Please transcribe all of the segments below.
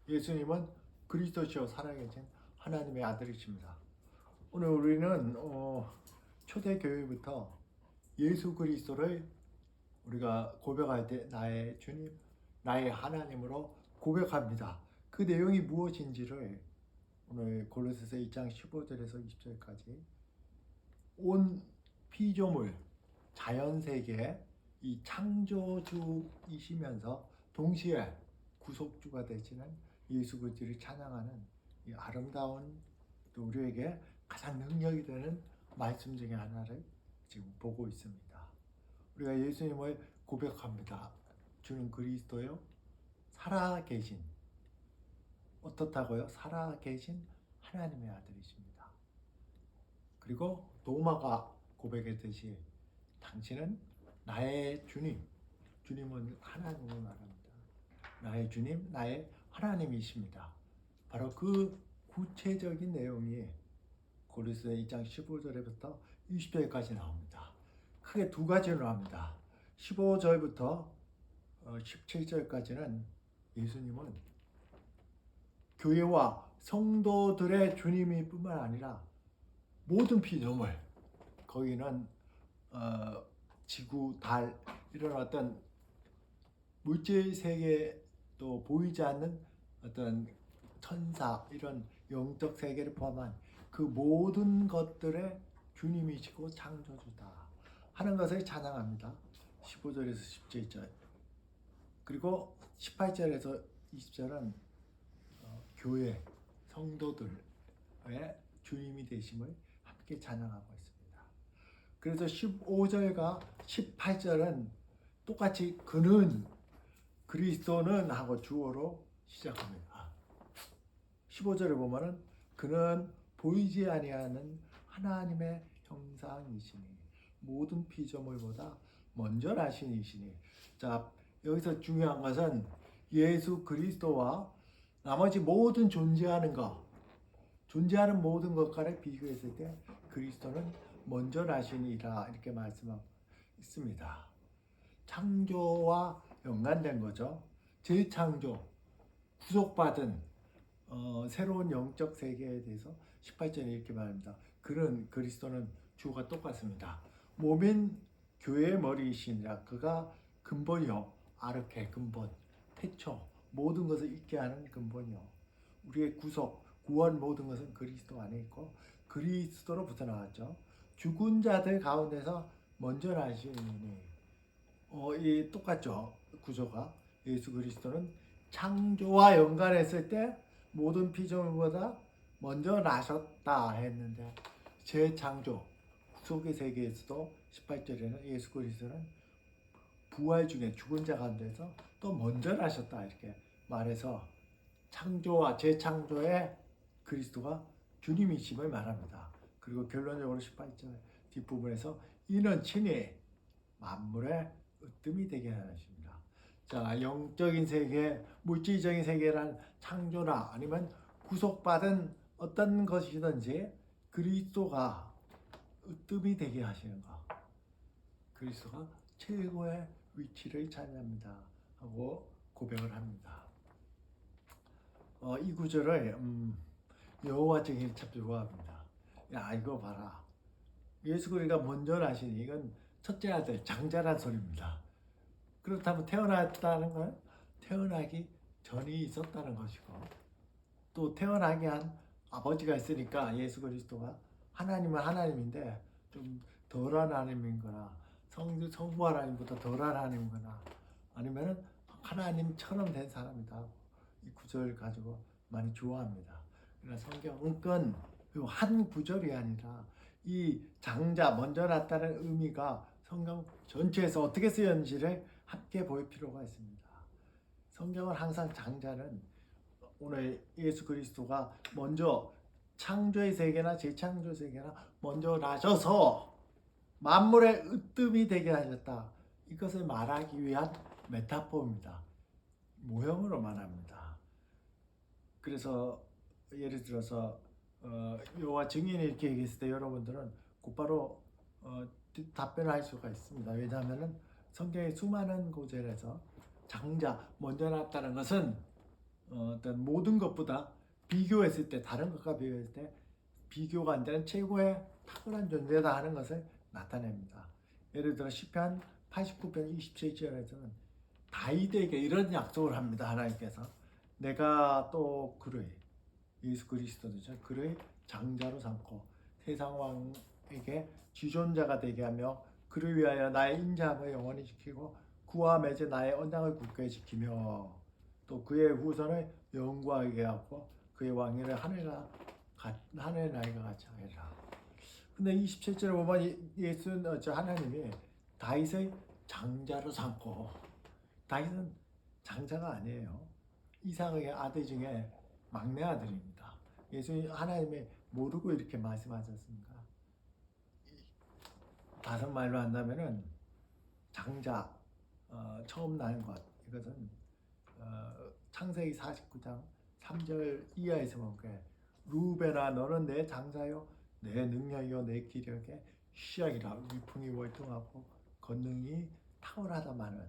예수님은 그리스도시요 살아계신 하나님의 아들이십니다. 오늘 우리는 초대교회부터 예수 그리스도를 우리가 고백할 때 나의 주님, 나의 하나님으로 고백합니다. 그 내용이 무엇인지를 오늘 골로새서 2장 15절에서 20절까지 온 피조물, 자연세계 이 창조주이시면서 동시에 구속주가 되시는 예수 그리스도를 찬양하는 이 아름다운 또 우리에게 가장 능력이 되는 말씀 중에 하나를 지금 보고 있습니다. 우리가 예수님을 고백합니다. 주는 그리스도요 살아계신, 어떻다고요? 살아계신 하나님의 아들이십니다. 그리고 도마가 고백했듯이 당신은 나의 주님, 주님은 하나님을 말합니다. 나의 주님, 나의 하나님이십니다. 바로 그 구체적인 내용이 고린도서 2장 15절부터 20절까지 나옵니다. 크게 두 가지로 합니다. 15절부터 17절까지는 예수님은 교회와 성도들의 주님이 뿐만 아니라 모든 피조물, 거기는 지구, 달 이런 어떤 물질 세계 또 보이지 않는 어떤 천사 이런 영적 세계를 포함한 그 모든 것들의 주님이시고 창조주다 하는 것을 찬양합니다. 15절에서 17절 그리고 18절에서 20절은 교회 성도들의 주님이 되심을 함께 찬양하고 있습니다. 그래서 15절과 18절은 똑같이 그는 그리스도는 하고 주어로 시작합니다. 15절에 보면은 그는 보이지 아니하는 하나님의 형상이시니 모든 피조물보다 먼저 나신 이시니. 자, 여기서 중요한 것은 예수 그리스도와 나머지 모든 존재하는 모든 것과를 비교했을 때 그리스도는 먼저 나시니라 이렇게 말씀하고 있습니다. 창조와 연관된 거죠. 재창조, 구속받은 새로운 영적 세계에 대해서 18절에 이렇게 말합니다. 그리스도는 주가 똑같습니다. 몸인 교회의 머리이시니라. 그가 근본이요 아르케 근본, 태초 모든 것을 있게 하는 근본이요 우리의 구원 모든 것은 그리스도 안에 있고 그리스도로부터 나왔죠. 죽은 자들 가운데서 먼저 나시니 이 똑같죠. 구조가 예수 그리스도는 창조와 연관했을 때 모든 피조물보다 먼저 나셨다 했는데 재창조 구속의 세계에서도 18절에는 예수 그리스도는 부활 중에 죽은 자 가운데서 또 먼저 나셨다 이렇게 말해서 창조와 재창조의 그리스도가 주님이심을 말합니다. 그리고 결론적으로 18절 뒷부분에서 이는 친히 만물의 으뜸이 되게 하십니다. 자, 영적인 세계, 물질적인 세계란 창조나 아니면 구속받은 어떤 것이든지 그리스도가 으뜸이 되게 하시는 것. 그리스도가 최고의 위치를 차지합니다. 하고 고백을 합니다. 이 구절을 여호와 증인이 참 좋아합니다. 야, 이거 봐라. 예수 그리스도가 먼저 나시니 이건 첫째 아들 장자란 소리입니다. 그렇다면 태어났다는 건 태어나기 전이 있었다는 것이고 또 태어나게 한 아버지가 있으니까 예수 그리스도가 하나님은 하나님인데 좀 덜한 하나님인 거나 성부 하나님보다 덜한 하나님인 거나 아니면은 하나님처럼 된 사람이다. 이 구절 가지고 많이 좋아합니다. 그러나 성경은 한 구절이 아니라 이 장자 먼저 났다는 의미가 성경 전체에서 어떻게 쓰였는지를 함께 볼 필요가 있습니다. 성경은 항상 장자는 오늘 예수 그리스도가 먼저 창조의 세계나 재창조 세계나 먼저 나셔서 만물의 으뜸이 되게 하셨다. 이것을 말하기 위한 메타포입니다. 모형으로 말합니다. 그래서 예를 들어서 여호와 증인이 이렇게 얘기했을 때 여러분들은 곧바로 답변할 수가 있습니다. 왜냐하면 성경의 수많은 구절에서 장자 먼저 났다는 것은 어떤 모든 것보다 비교했을 때 다른 것과 비교했을 때 비교가 안 되는 최고의 탁월한 존재다 하는 것을 나타냅니다. 예를 들어 시편 89편 27절에서는 다윗에게 이런 약속을 합니다. 하나님께서 내가 또 그를 예수 그리스도죠. 그를 장자로 삼고 세상 왕에게 지존자가 되게 하며 그를 위하여 나의 인자함을 영원히 지키고 그와 맺은 나의 언약을 굳게 지키며 또 그의 후손을 영광하게 하고 그의 왕위를 하늘의 나이가 같이 하리라. 근데 27절에 보면 하나님이 다윗의 장자로 삼고 다윗은 장자가 아니에요. 이삭의 아들 중에 막내 아들입니다. 하나님이 모르고 이렇게 말씀하셨습니까? 다섯 말로 한다면은 장자 처음 나는 것 이것은 창세기 49장 3절 이하에서 보게 루벤아 너는 내 장자요 내 능력이요 내 기력에 시작이라 위풍이 월등하고 권능이 탁월하다마는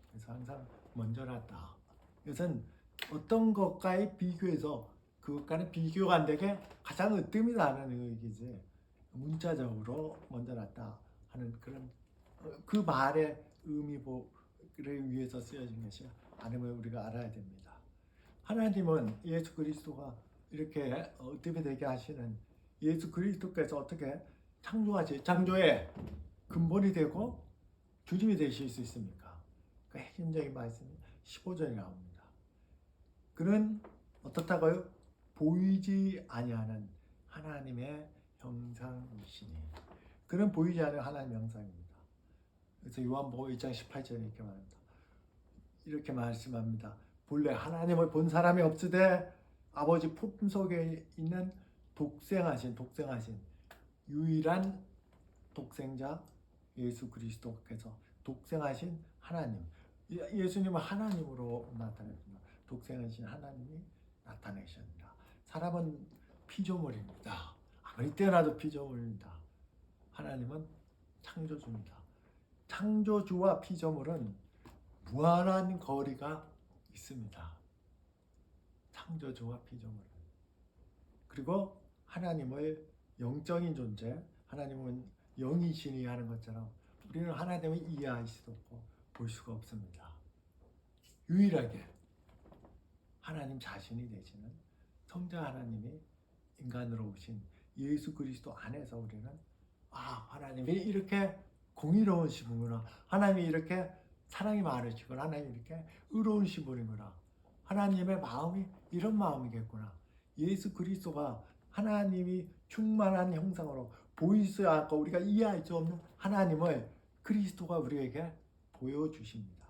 그래서 항상 먼저 났다. 이것은 어떤 것과의 비교해서 그것과는 비교가 안 되게 가장 으뜸이 나는 얘기지 문자적으로 먼저 났다 하는 그런 그 말의 의미를 위해서 쓰여진 것이 아님을 우리가 알아야 됩니다. 하나님은 예수 그리스도가 이렇게 으뜸이 되게 하시는 예수 그리스도께서 어떻게 창조의 근본이 되고 주님이 되실 수 있습니까? 그 핵심적인 말씀이 15절에 나옵니다. 그는 어떻다고요? 보이지 아니하는 하나님의 형상이시니. 그는 보이지 않는 하나님의 형상입니다. 그래서 요한복음 1장 18절에 이렇게 말합니다. 이렇게 말씀합니다. 본래 하나님을 본 사람이 없으되 아버지 품속에 있는 독생하신 유일한 독생자 예수 그리스도께서 독생하신 하나님 예수님은 하나님으로 나타났습니다. 독생하신 하나님이 나타내셨습니다. 사람은 피조물입니다. 아무리 뛰어나도 피조물입니다. 하나님은 창조주입니다. 창조주와 피조물은 무한한 거리가 있습니다. 창조주와 피조물은. 그리고 하나님의 영적인 존재, 하나님은 영이시니 하는 것처럼 우리는 하나님을 이해할 수도 없고 볼 수가 없습니다. 유일하게 하나님 자신이 되시는 성자 하나님이 인간으로 오신 예수 그리스도 안에서 우리는 하나님이 이렇게 공의로우신 분이구나. 하나님이 이렇게 사랑이 많으시구나. 하나님이 이렇게 의로우신 분이구나. 하나님의 마음이 이런 마음이겠구나. 예수 그리스도가 하나님이 충만한 형상으로 보일 수 않고 우리가 이해할 수 없는 하나님을 그리스도가 우리에게 보여주십니다.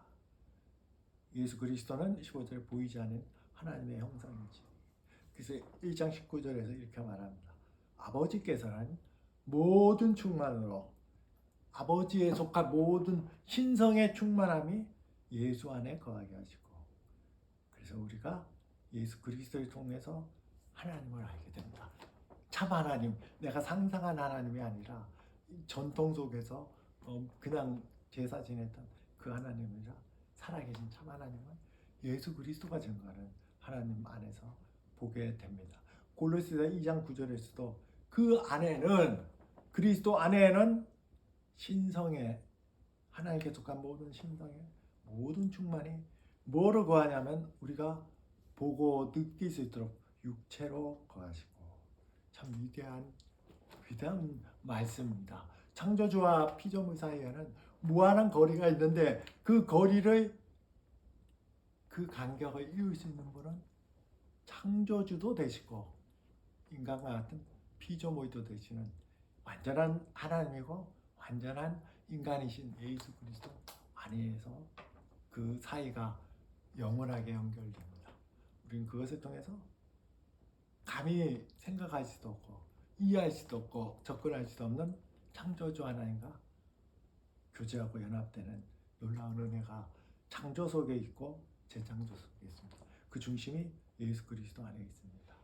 예수 그리스도는 15절에 보이지 않는 하나님의 형상이지. 그래서 1장 19절에서 이렇게 말합니다. 아버지께서는 모든 충만으로 아버지에 속한 모든 신성의 충만함이 예수 안에 거하게 하시고 그래서 우리가 예수 그리스도를 통해서 하나님을 알게 됩니다. 참 하나님, 내가 상상한 하나님이 아니라 전통 속에서 그냥 제사 지냈던 그 하나님이라 살아계신 참 하나님은 예수 그리스도가 증거하는 하나님 안에서 보게 됩니다. 골로새서 2장 9절에서도 그 안에는 그리스도 안에는 신성의 하나님께 속한 모든 신성의 모든 충만이 뭐로 거하냐면 우리가 보고 느낄 수 있도록 육체로 거하시고 참 위대한 말씀입니다. 창조주와 피조물 사이에는 무한한 거리가 있는데 그 간격을 이룰 수 있는 분은 창조주도 되시고 인간과 같은 피조물도 되시는 완전한 하나님이고 완전한 인간이신 예수 그리스도 안에서 그 사이가 영원하게 연결됩니다. 우리는 그것을 통해서 감히 생각할 수도 없고 이해할 수도 없고 접근할 수도 없는 창조주 하나님과 교제하고 연합되는 놀라운 은혜가 창조 속에 있고 재창조 속에 있습니다. 그 중심이 예수 그리스도 안에 있습니다.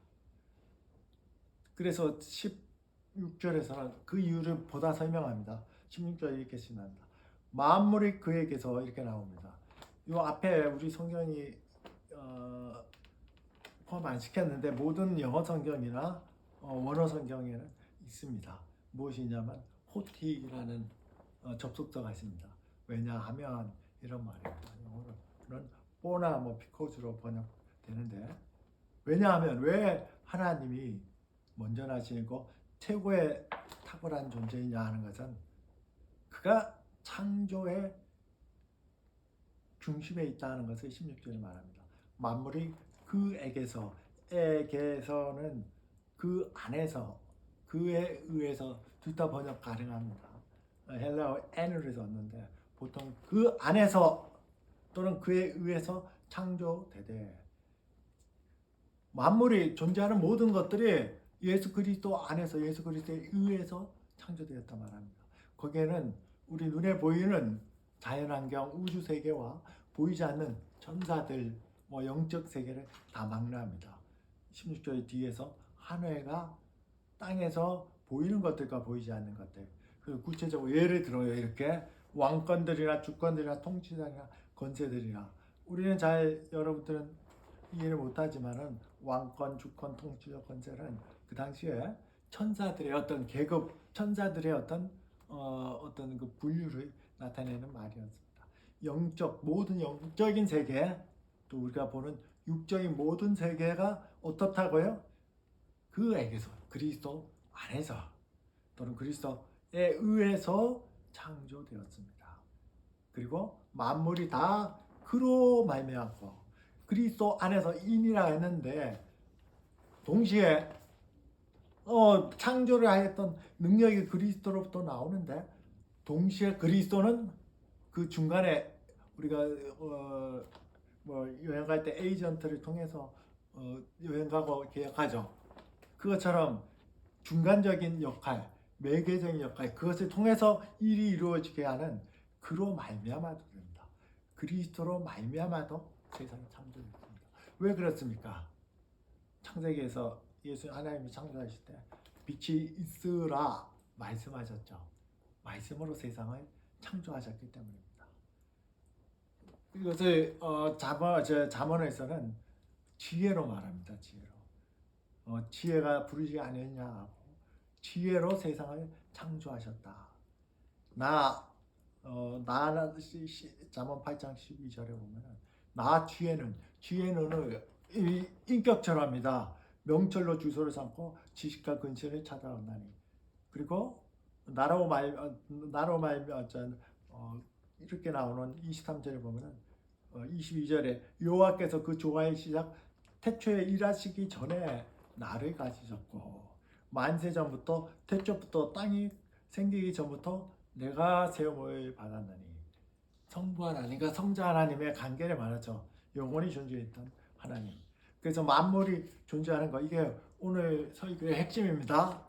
그래서 16절에서는 그 이유를 보다 설명합니다. 16절에 이렇게 시작합니다. 만물이 그에게서 이렇게 나옵니다. 이 앞에 우리 성경이 포함 안 시켰는데 모든 영어 성경이나 원어 성경에는 있습니다. 무엇이냐면 호티라는 접속사가 있습니다. 왜냐하면 이런 말입니다. 영어로는 뽀나 뭐 비코즈로 번역되는데, 왜냐하면 왜 하나님이 먼저 나시고 최고의 탁월한 존재이냐 하는 것은 그가 창조의 중심에 있다는 것을 16절에 말합니다. 만물이 에게서는 그 안에서, 그에 의해서 둘 다 번역 가능합니다. 헬라어 n으로 썼는데 보통 그 안에서 또는 그에 의해서 창조되되, 만물이 존재하는 모든 것들이 예수 그리스도 안에서, 예수 그리스도에 의해서 창조되었다 말합니다. 거기에는 우리 눈에 보이는 자연환경, 우주 세계와 보이지 않는 천사들, 영적 세계를 다 망라합니다. 16절 뒤에서 한 회가 땅에서 보이는 것들과 보이지 않는 것들, 그리고 구체적으로 예를 들어요. 이렇게 왕권들이나 주권들이나 통치자나 권세들이나, 우리는 여러분들은 이해를 못하지만은 왕권, 주권, 통치적 권세는 그 당시에 천사들의 어떤 계급, 천사들의 어떤 그 분류를 나타내는 말이었습니다. 모든 영적인 세계, 또 우리가 보는 육적인 모든 세계가 어떻다고요? 그에게서, 그리스도 안에서 또는 그리스도에 의해서 창조되었습니다. 그리고 만물이 다 그로 말미암고, 그리스도 안에서 인이라 했는데 동시에 창조를 하였던 능력이 그리스도로부터 나오는데, 동시에 그리스도는 그 중간에 우리가 여행 갈 때 에이전트를 통해서 여행 가고 계약하죠. 그것처럼 중간적인 역할, 매개적인 역할, 그것을 통해서 일이 이루어지게 하는 그로 말미암아도 됩니다. 그리스도로 말미암아도 세상이 창조됐습니다. 왜 그렇습니까? 창세기에서 하나님이 창조하실 때 빛이 있으라 말씀하셨죠. 말씀으로 세상을 창조하셨기 때문입니다. 이것을 잠언에서는 지혜로 말합니다. 지혜가 부르지 않았냐 하고, 지혜로 세상을 창조하셨다. 잠언 8장 12절에 보면 지혜는 인격철합니다. 명철로 주소를 삼고 지식과 근신을 찾아온다니. 그리고 이렇게 나오는 23절에 보면은 22절에 여호와께서 그 조화의 시작 태초에 일하시기 전에 나를 가지셨고, 만세 전부터, 태초부터, 땅이 생기기 전부터 내가 세움을 받았나니. 성부 하나님과 성자 하나님의 관계를 말하죠. 영원히 존재했던 하나님. 그래서 만물이 존재하는 거, 이게 오늘 설교의 핵심입니다.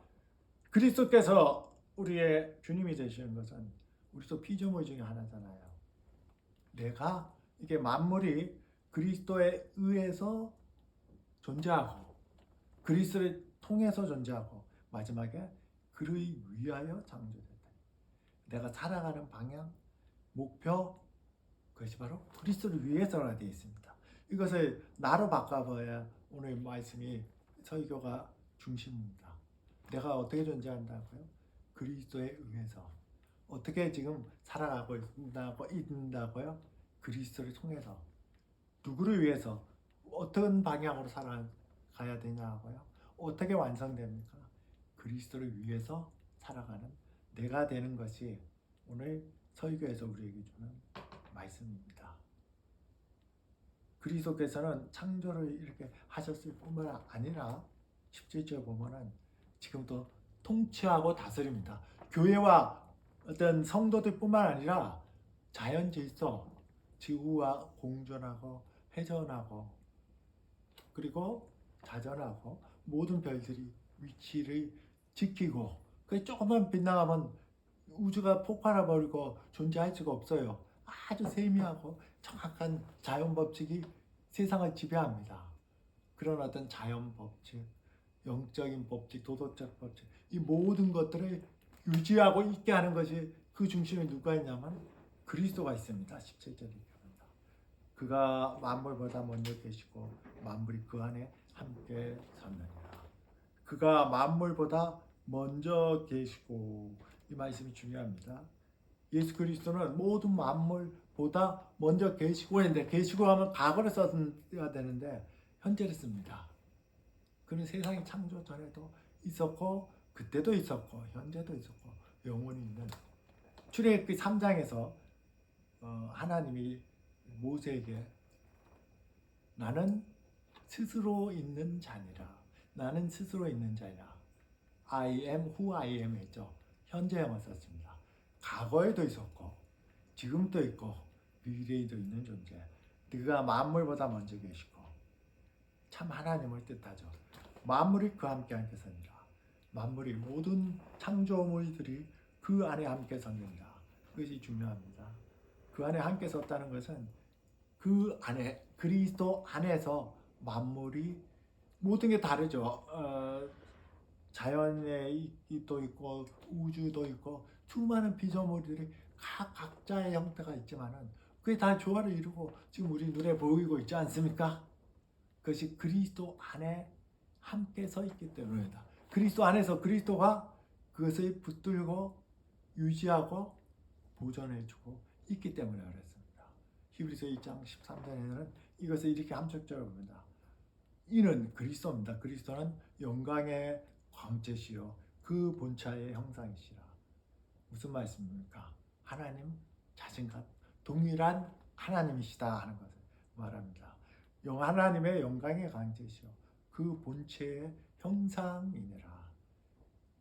그리스도께서 우리의 주님이 되시는 것은 우리도 피조물 중에 하나잖아요. 이게 만물이 그리스도에 의해서 존재하고, 그리스도를 통해서 존재하고, 마지막에 그를 위하여 창조됐다. 내가 살아가는 방향, 목표, 그것이 바로 그리스도를 위해서라 되어 있습니다. 이것을 나로 바꿔봐야 오늘 말씀이, 설교가 중심입니다. 내가 어떻게 존재한다고요? 그리스도에 의해서. 어떻게 지금 살아가고 있다고요? 그리스도를 통해서. 누구를 위해서? 어떤 방향으로 살아가야 되냐고요? 어떻게 완성됩니까? 그리스도를 위해서 살아가는 내가 되는 것이 오늘 설교에서 우리에게 주는 말씀입니다. 그리스도께서는 창조를 이렇게 하셨을 뿐만 아니라 17절에 보면은 지금도 통치하고 다스립니다. 교회와 어떤 성도들 뿐만 아니라 자연 질서, 지구와 공존하고 회전하고, 그리고 자전하고, 모든 별들이 위치를 지키고, 그 조금만 빗나가면 우주가 폭발해버리고 존재할 수가 없어요. 아주 세미하고 정확한 자연 법칙이 세상을 지배합니다. 그런 어떤 자연 법칙, 영적인 법칙, 도덕적 법칙, 이 모든 것들을 유지하고 있게 하는 것이, 그 중심에 누가 있냐면 그리스도가 있습니다. 17절에 얘기합니다. 그가 만물보다 먼저 계시고 만물이 그 안에 함께 섰느니라. 그가 만물보다 먼저 계시고, 이 말씀이 중요합니다. 예수 그리스도는 모든 만물보다 먼저 계시고 했는데, 계시고 하면 과거를 써야 되는데 현재를 씁니다. 그는 세상이 창조 전에도 있었고 그때도 있었고 현재도 있었고 영원히 있는. 출애굽기 3장에서 하나님이 모세에게 나는 스스로 있는 자니라. 나는 스스로 있는 자니라. I am who I am 했죠. 현재형을 썼습니다. 과거에도 있었고 지금도 있고 미래에도 있는 존재. 그가 만물보다 먼저 계시고, 참 하나님을 뜻하죠. 만물이 그 함께 서니라. 만물이 모든 창조물들이 그 안에 함께 섰느니라. 그것이 중요합니다. 그 안에 함께 섰다는 것은 그 안에 그리스도 안에서 만물이 모든 게 다르죠. 자연에 또 있고 우주도 있고 수많은 피조물들이 각자의 형태가 있지만은 그게 다 조화를 이루고 지금 우리 눈에 보이고 있지 않습니까? 그것이 그리스도 안에 함께 서 있기 때문이다. 그리스도 안에서 그리스도가 그것을 붙들고 유지하고 보존해주고 있기 때문에 그렇습니다. 히브리서 2장 13절에는 이것을 이렇게 함축적으로 봅니다. 이는 그리스도입니다. 그리스도는 영광의 광채시요 그 본체의 형상이시라. 무슨 말씀입니까? 하나님 자신과 동일한 하나님이시다 하는 것을 말합니다. 하나님의 영광의 광채시요 그 본체의 형상이니라.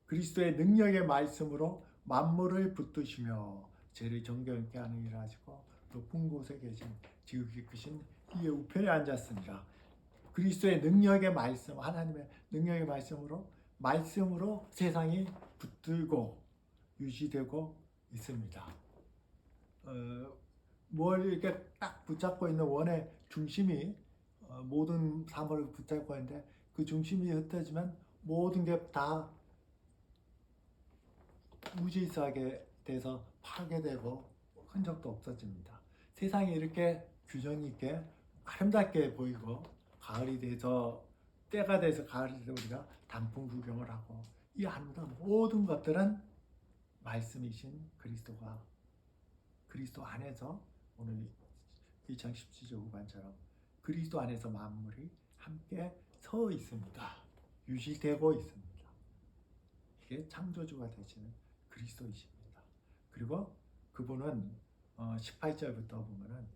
그리스도의 능력의 말씀으로 만물을 붙드시며 죄를 정결케 하는 일을 하시고 높은 곳에 계신 지극히 크신 이의 우편에 앉았습니다. 그리스도의 능력의 말씀, 하나님의 능력의 말씀으로 세상이 붙들고 유지되고 있습니다. 뭘 이렇게 딱 붙잡고 있는 원의 중심이 모든 사물을 붙잡고 있는데, 그 중심이 흩어지면 모든 게 다 무질서하게 돼서 파괴되고 흔적도 없어집니다. 세상이 이렇게 균형 있게 아름답게 보이고 가을이 돼서 때가 돼서 가을이 돼서 우리가 단풍 구경을 하고, 이 아름다운 모든 것들은 말씀이신 그리스도 안에서, 오늘 2017절 후반처럼 그리스도 안에서 만물이 함께 서 있습니다. 유지되고 있습니다. 이게 창조주가 되시는 그리스도이십니다. 그리고 그분은 18절부터 보면은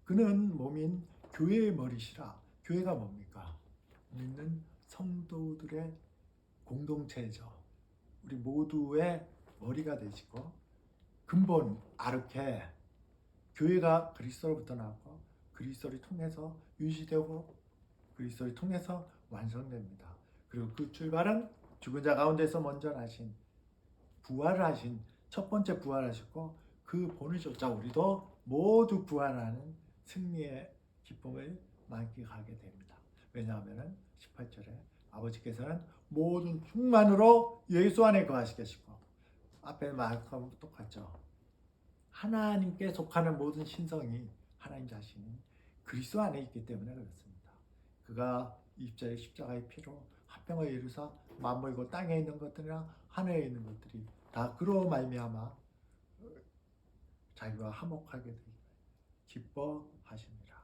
그는 몸인 교회의 머리시라. 교회가 뭡니까? 믿는 성도들의 공동체죠. 우리 모두의 머리가 되시고 근본 아르케, 교회가 그리스도로부터 나왔고 그리스도를 통해서 유지되고 그리스도를 통해서 완성됩니다. 그리고 그 출발은 죽은 자 가운데서 먼저 나신 부활을 하신 첫 번째 부활하셨고, 그 본을 쫓아 우리도 모두 부활하는 승리의 기쁨을 만끽하게 됩니다. 왜냐하면 18절에 아버지께서는 모든 충만으로 예수 안에 거하시겠고, 앞에 말하고 똑같죠. 하나님께 속하는 모든 신성이 하나님 자신이 그리스도 안에 있기 때문에 그렇습니다. 그가 십자가의 피로 합병을 이루사 만물고 땅에 있는 것들이나 하늘에 있는 것들이 다 그로 말미암아 자기와 화목하게 되기를 기뻐하십니다.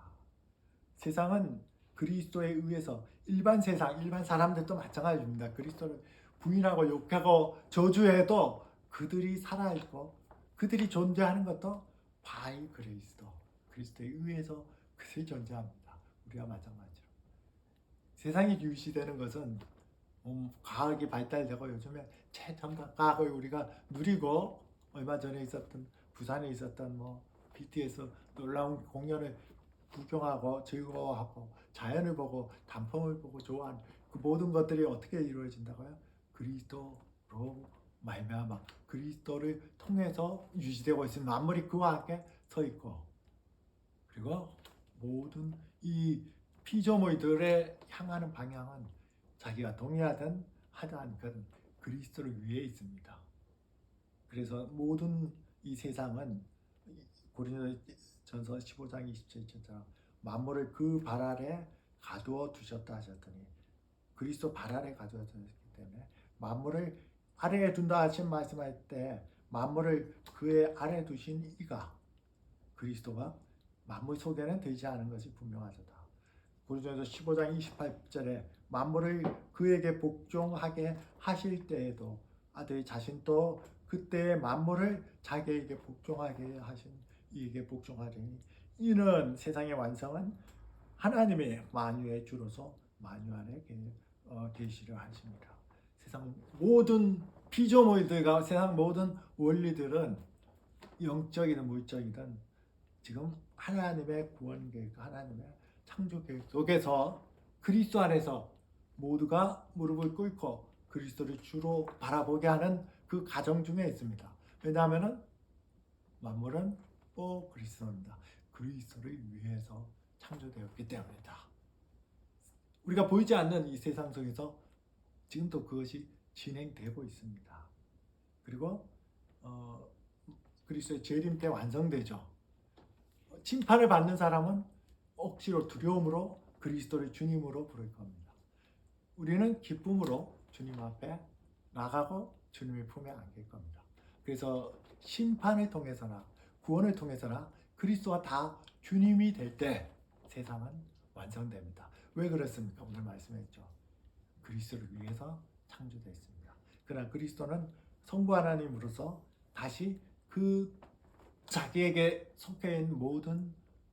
세상은 그리스도에 의해서 일반 사람들도 마찬가지입니다. 그리스도를 부인하고 욕하고 저주해도 그들이 살아있고 그들이 존재하는 것도 바이 그리스도에 의해서 그들이 존재합니다. 우리와 마찬가지로 세상이 유지되는 것은 과학이 발달되고 요즘에 최첨단과학을 우리가 누리고, 얼마 전에 있었던 부산에 있었던 BTS 놀라운 공연을 구경하고 즐거워하고 자연을 보고 단풍을 보고 좋아하는 그 모든 것들이 어떻게 이루어진다고요? 그리스도로 말미암아 그리스도를 통해서 유지되고 있으면 만물이 그와 함께 서 있고, 그리고 모든 이 피조물들의 향하는 방향은 자기가 동의하든 하지 않든 그리스도를 위해 있습니다. 그래서 모든 이 세상은 고린도전서 전서 15장 27절처럼 만물을 그 발 아래 가두어 두셨다 하셨더니 그리스도 발 아래 가두어 두셨기 때문에 만물을 아래에 둔다 하신 말씀할 때 만물을 그의 아래에 두신 이가 그리스도가 만물 속에는 되지 않은 것이 분명하다. 고린도전서 15장 28절에 만물을 그에게 복종하게 하실 때에도 아들 자신도 그때의 만물을 자기에게 복종하게 하신 이에게 복종하리니 이는 세상의 완성은 하나님의 만유의 주로서 만유 안에 계시를 하십니다. 세상 모든 피조물들과 세상 모든 원리들은 영적이든 물적이든 지금 하나님의 구원 계획, 하나님의 창조 계획 속에서 그리스도 안에서 모두가 무릎을 꿇고 그리스도를 주로 바라보게 하는 그 과정 중에 있습니다. 왜냐하면 만물은 그리스도입니다. 그리스도를 위해서 창조되었기 때문이다. 우리가 보이지 않는 이 세상 속에서 지금도 그것이 진행되고 있습니다. 그리고 그리스도의 재림 때 완성되죠. 심판을 받는 사람은 억지로 두려움으로 그리스도를 주님으로 부를 겁니다. 우리는 기쁨으로 주님 앞에 나가고 주님의 품에 안길 겁니다. 그래서 심판을 통해서나 구원을 통해서나 그리스도와 다 주님이 될 때 세상은 완성됩니다. 왜 그렇습니까? 오늘 말씀했죠. 그리스도를 위해서 창조됐습니다. 그러나 그리스도는 성부 하나님으로서 다시 그 자기에게 속해 있는 모든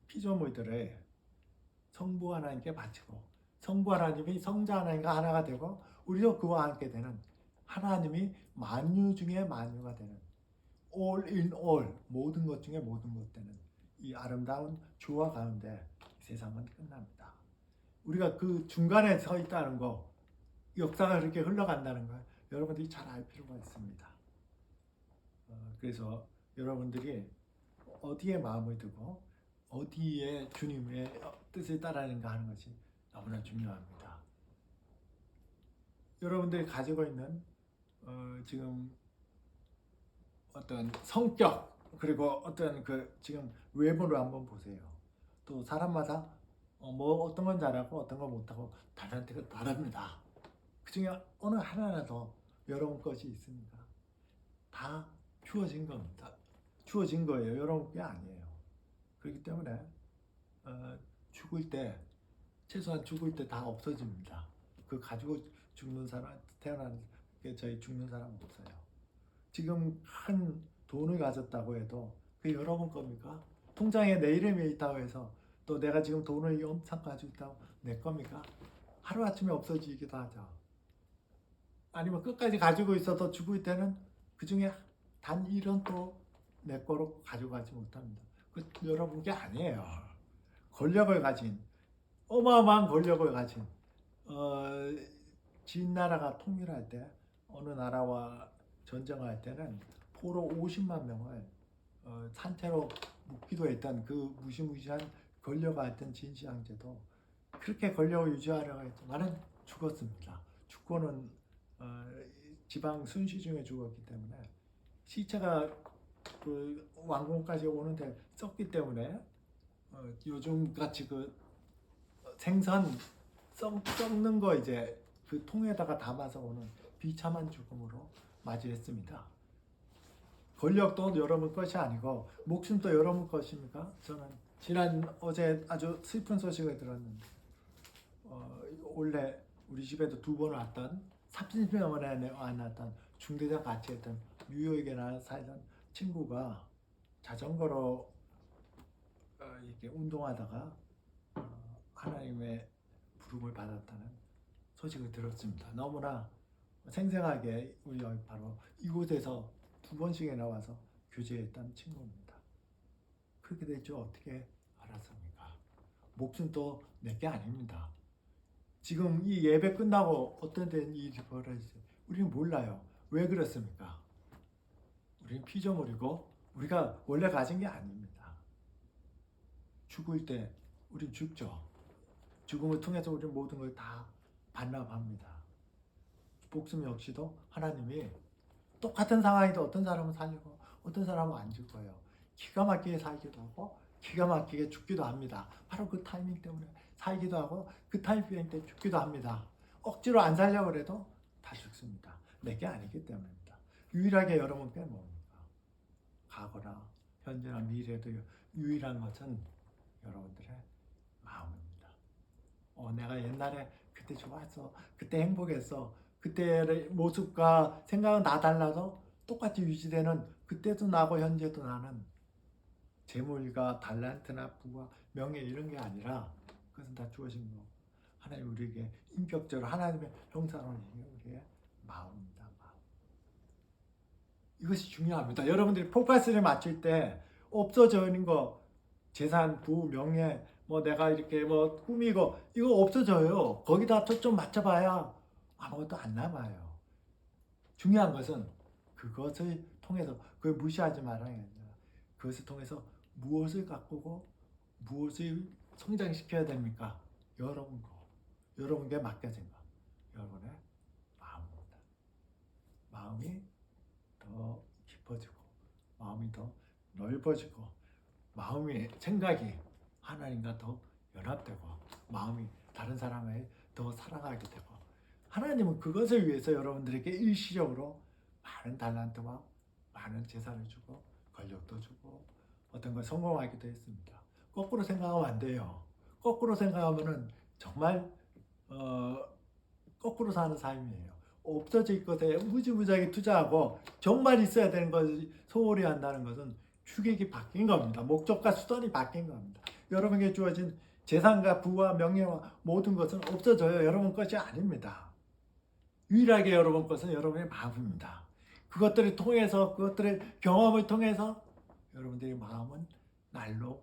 피조물들을 성부 하나님께 바치고 성부 하나님이 성자 하나님과 하나가 되고 우리도 그와 함께 되는 하나님이 만유 중에 만유가 되는 all in all 모든 것 중에 모든 것 되는 이 아름다운 조화 가운데 세상은 끝납니다. 우리가 그 중간에 서 있다는 거 역사가 그렇게 흘러간다는 걸 여러분들이 잘 알 필요가 있습니다. 그래서 여러분들이 어디에 마음을 두고 어디에 주님의 뜻을 따르는가 하는 것이 너무나 중요합니다. 여러분들이 가지고 있는 지금 어떤 성격 그리고 어떤 그 지금 외모를 한번 보세요. 또 사람마다 뭐 어떤 건 잘하고 어떤 건 못하고 다른테가 다릅니다. 그 중에 어느 하나라도 여러분 것이 있습니까? 다 주어진 겁니다. 주어진 거예요. 여러분 게 아니에요. 그렇기 때문에 죽을 때 최소한 죽을 때 다 없어집니다. 그 가지고 죽는 사람 태어나는 게 저희 죽는 사람 없어요. 지금 큰 돈을 가졌다고 해도 그게 여러분 겁니까? 통장에 내 이름이 있다고 해서 또 내가 지금 돈을 엄청 가지고 있다고 내 겁니까? 하루아침에 없어지기도 하죠. 아니면 끝까지 가지고 있어도 죽을 때는 그 중에 단 1원도 내 거로 가져가지 못합니다. 그 여러분 게 아니에요. 권력을 가진 어마어마한 권력을 가진 진나라가 통일할 때 어느 나라와 전쟁할 때는 포로 50만 명을 산채로 묻기도 했던 그 무시무시한 권력을 했던 진시황제도 그렇게 권력을 유지하려고 했지만은 죽었습니다. 죽고는 지방 순시 중에 죽었기 때문에 시체가 그 왕궁까지 오는데 썩기 때문에 요즘 같이 그 생선 썩는 거 이제 그 통에다가 담아서 오는 비참한 죽음으로 맞이했습니다. 권력도 여러분 것이 아니고 목숨도 여러분 것입니까? 저는 어제 아주 슬픈 소식을 들었는데 원래 우리 집에도 2번 왔던 30년 만에 왔던 중대장 같이 했던 뉴욕에 살던 친구가 자전거로 이렇게 운동하다가 하나님의 부름을 받았다는 소식을 들었습니다. 너무나 생생하게 우리 바로 이곳에서 2번씩이나 와서 교제했던 친구입니다. 그렇게 될 줄 어떻게 알았습니까? 목숨도 내게 아닙니다. 지금 이 예배 끝나고 어떤 데는 일이 벌어졌어요. 우리는 몰라요. 왜 그렇습니까? 우리는 피조물이고 우리가 원래 가진 게 아닙니다. 죽을 때 우린 죽죠. 죽음을 통해서 우리는 모든 걸 다 반납합니다. 목숨 역시도 하나님이 똑같은 상황에도 어떤 사람은 살리고 어떤 사람은 안 죽어요. 기가 막히게 살기도 하고 기가 막히게 죽기도 합니다. 바로 그 타이밍 때문에 살기도 하고 그 타이밍 때 죽기도 합니다. 억지로 안 살려고 해도 다 죽습니다. 내게 아니기 때문입니다. 유일하게 여러분께 뭡니까? 과거나 현재나 미래도 유일한 것은 여러분들의 마음입니다. 내가 옛날에 그때 좋았어, 그때 행복했어, 그때의 모습과 생각은 다 달라도 똑같이 유지되는 그때도 나고 현재도 나는 재물과 달란트나 부와 명예 이런 게 아니라 그것은 다 주어진 거. 하나님 우리에게 인격적으로 하나님의 형상을 우리의 마음입니다. 마음. 이것이 중요합니다. 여러분들이 포커스를 맞출 때 없어져 있는 거 재산, 부, 명예 뭐 내가 이렇게 뭐 꾸미고 이거 없어져요. 거기다 초점 맞춰봐야 아무것도 안 남아요. 중요한 것은 그것을 통해서 그걸 무시하지 말아야 합니다. 그것을 통해서 무엇을 가꾸고 무엇을 성장시켜야 됩니까? 여러분 거. 여러분께 맡겨진 거. 여러분의 마음입니다. 마음이 더 깊어지고 마음이 더 넓어지고 마음의 생각이 하나님과 더 연합되고 마음이 다른 사람을 더 사랑하게 되고 하나님은 그것을 위해서 여러분들에게 일시적으로 많은 달란트와 많은 재산을 주고 권력도 주고 어떤 걸 성공하기도 했습니다. 거꾸로 생각하면 안 돼요. 거꾸로 생각하면은 정말 거꾸로 사는 삶이에요. 없어질 것에 무지무지하게 투자하고 정말 있어야 되는 것을 소홀히 한다는 것은 추격이 바뀐 겁니다. 목적과 수단이 바뀐 겁니다. 여러분에게 주어진 재산과 부와 명예와 모든 것은 없어져요. 여러분 것이 아닙니다. 유일하게 여러분 것은 여러분의 마음입니다. 그것들을 통해서 그것들의 경험을 통해서 여러분들의 마음은 날로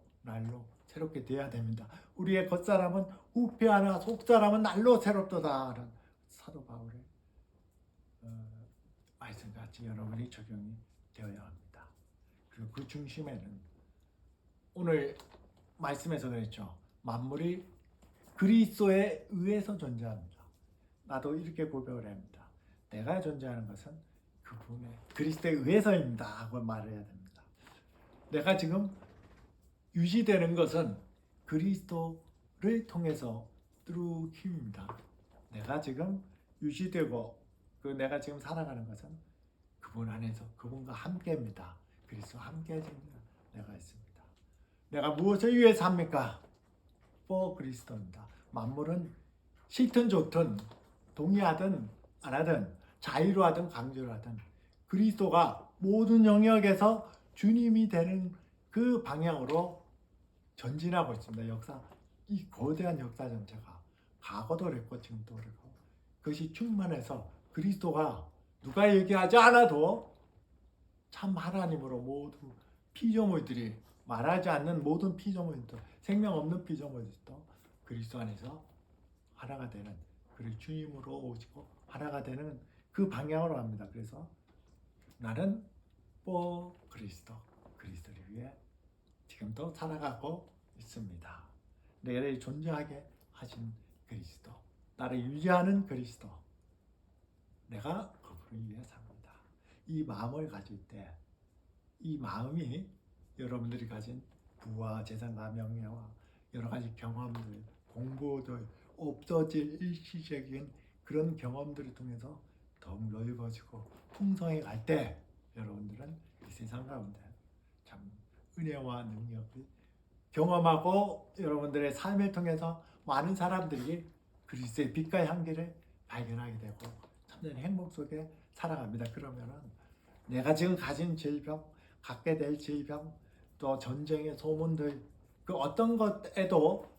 새롭게 돼야 됩니다. 우리의 겉사람은 후패하나 속사람은 날로 새롭도다. 사도 바울의 말씀같이 여러분이 적용이 되어야 합니다. 그리고 그 중심에는 오늘 말씀에서 그랬죠. 만물이 그리스도에 의해서 존재합니다. 나도 이렇게 고백을 합니다. 내가 존재하는 것은 그분의 그리스도에 의해서입니다 하고 말해야 됩니다. 내가 지금 유지되는 것은 그리스도를 통해서 through 힘입니다. 내가 지금 유지되고 내가 지금 살아가는 것은 그분 안에서 그분과 함께입니다. 그리스도와 함께 내가 있습니다. 내가 무엇을 위해서 합니까? for 그리스도입니다. 만물은 싫든 좋든 동의하든 안 하든 자유로 하든 강제로 하든 그리스도가 모든 영역에서 주님이 되는 그 방향으로 전진하고 있습니다. 이 거대한 역사 전체가 과거도 그랬고 지금도 그랬고 그것이 충만해서 그리스도가 누가 얘기하지 않아도 참 하나님으로 모든 피조물들이 말하지 않는 모든 피조물들 생명 없는 피조물들도 그리스도 안에서 하나가 되는 그리고 주님으로 오시고 하나가 되는 그 방향으로 합니다. 그래서 나는 그리스도를 위해 지금도 살아가고 있습니다. 내를 존재하게 하신 그리스도, 나를 유지하는 그리스도, 내가 그분을 위해 삽니다. 이 마음을 가질 때, 이 마음이 여러분들이 가진 부와 재산과 명예와 여러 가지 경험들, 공부들, 없어질 일시적인 그런 경험들을 통해서 더욱 넓어지고 풍성해 갈 때 여러분들은 이 세상 가운데 참 은혜와 능력을 경험하고 여러분들의 삶을 통해서 많은 사람들이 그리스도의 빛과 향기를 발견하게 되고 참된 행복 속에 살아갑니다. 그러면은 내가 지금 가진 질병, 갖게 될 질병, 또 전쟁의 소문들 그 어떤 것에도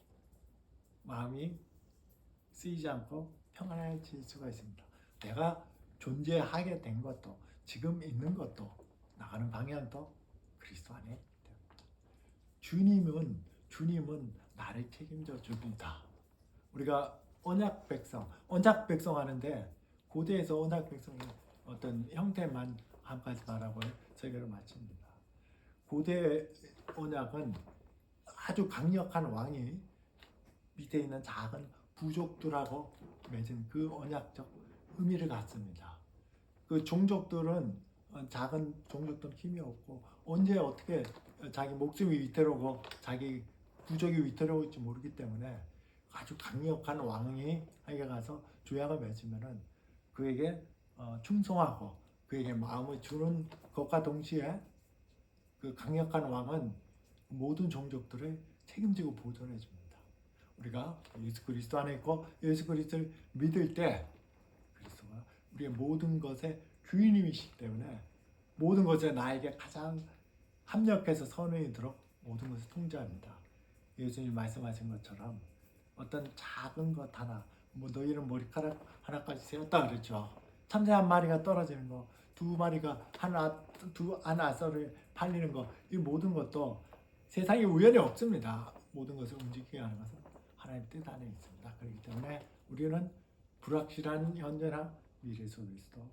마음이 쓰이지 않고 평안해질 수가 있습니다. 내가 존재하게 된 것도 지금 있는 것도 나가는 방향도 그리스도 안에 됩니다. 주님은 나를 책임져 줍니다. 우리가 언약 백성 하는데 고대에서 언약 백성의 어떤 형태만 한 가지 말하고 설교를 마칩니다. 고대 언약은 아주 강력한 왕이 밑에 있는 작은 부족들하고 맺은 그 언약적 의미를 갖습니다. 그 종족들은 작은 종족들은 힘이 없고 언제 어떻게 자기 목숨이 위태로우고 자기 부족이 위태로울지 모르기 때문에 아주 강력한 왕이 에게 가서 조약을 맺으면은 그에게 충성하고 그에게 마음을 주는 것과 동시에 그 강력한 왕은 모든 종족들을 책임지고 보존해 줍니다. 우리가 예수 그리스도 안에 있고 예수 그리스도를 믿을 때 그리스도가 우리의 모든 것의 주인님이시기 때문에 모든 것에 나에게 가장 합력해서 선행이도록 모든 것을 통제합니다. 예수님 말씀하신 것처럼 어떤 작은 것 하나, 뭐 너희는 머리카락 하나까지 세웠다 그랬죠. 참새 한 마리가 떨어지는 거, 두 마리가 한 아서를 팔리는 거, 이 모든 것도 세상에 우연이 없습니다. 모든 것을 움직이게 하는 것은 하나님 뜻 안에 있습니다. 그렇기 때문에 우리는 불확실한 현재나 미래 속에서도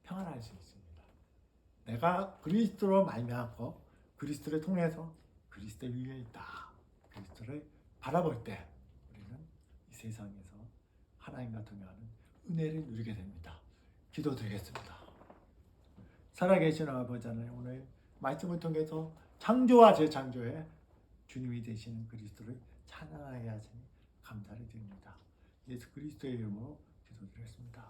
평안할 수 있습니다. 내가 그리스도로 말미암고 그리스도를 통해서 그리스도 위에 있다. 그리스도를 바라볼 때 우리는 이 세상에서 하나님과 동행하는 은혜를 누리게 됩니다. 기도드리겠습니다. 살아계신 아버지 하나님, 오늘 말씀을 통해서 창조와 재창조의 주님이 되시는 그리스도를 찬양하게 하시니 감사를 드립니다. 예수 그리스도의 이름으로 기도드렸습니다.